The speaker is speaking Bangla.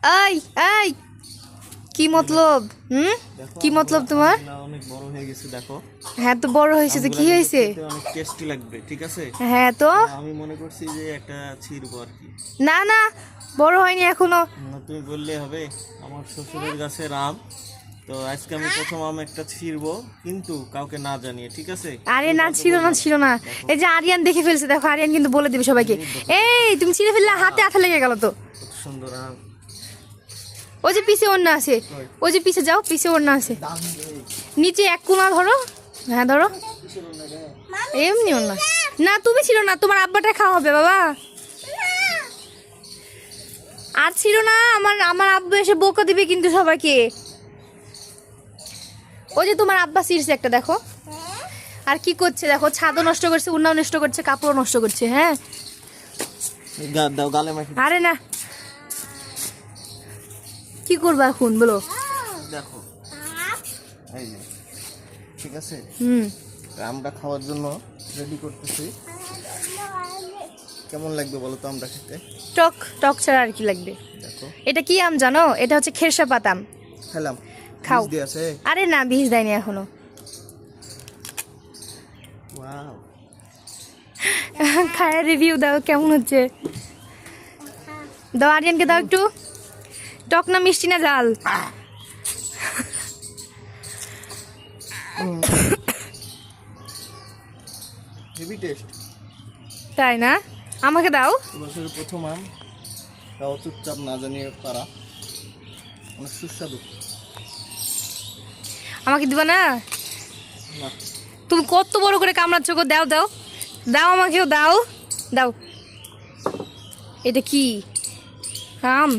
এই এই কি মতলব? কি মতলব তোমার? অনেক বড় হয়ে গেছে দেখো। হ্যাঁ তো বড় হয়েছে তো কি হয়েছে? অনেক টেস্টি লাগবে, ঠিক আছে? হ্যাঁ তো আমি মনে করছি যে একটা ছিড়বো আর কি। না না, বড় হয়নি এখনো। না, তুমি বললে হবে। আমার শ্বশুরের গাছের আম, তো আজকে আমি প্রথম আম একটা ছিড়বো, কিন্তু কাউকে না জানিয়ে, ঠিক আছে? আরে না, ছিল না ছিল না। এই যে আরিয়ান দেখে ফেলছে, দেখো আরিয়ান কিন্তু বলে দিবে সবাইকে। এই তুমি ছিঁড়ে ফেললে, হাতে আঠা লেগে গেল তো। কত সুন্দর আম। ওই যে পিছে ওড়না আছে, ওই যে পিছে যাও, পিছে ওড়না আছে, নিচে এক কোনা ধরো। হ্যাঁ ধরো, এমনি ওড়না। না তুমি ছিল না, তোমার আব্বাটা খাওয়া হবে বাবা। আর ছিল না, আমার আমার আব্বু এসে বকা দিবে কিন্তু সবাইকে। ওই যে তোমার আব্বা ছিঁড়ছে একটা, দেখো। আর কি করছে দেখো, ছাদও নষ্ট করছে, উন্নাও নষ্ট করছে, কাপড়ও নষ্ট করছে। হ্যাঁ দাও গালে মাখি। আরে না, কি করবা এখন বলো? দেখো এই যে, ঠিক আছে? হুম, আমটা খাওয়ার জন্য রেডি করতেছি। কেমন লাগবে বলো তো আমটা খেতে? টক টক ছাড়া আর কি লাগবে? দেখো, এটা কি আম জানো? এটা হচ্ছে খেরসা পাতাম। খেলাম। খাও। বীজ দিয়ে আছে। আরে না, বীজ দেয়নি এখনো। ওয়াও, খায় রিভিউ দাও কেমন হচ্ছে। দাও আরিয়ানকে, দাও একটু। টক না মিষ্টি না ঝাল? Heavy taste. তাই না? আমাকে দাও। বছরের প্রথম আম, তাও চুপচাপ না জানিয়ে পারা, অনেক সুস্বাদু। আমাকে দিবা না? না, তুমি কত বড় করে কামড়াচ্ছ গো, দাও দাও দাও, আমাকেও দাও দাও। এটা কি আম?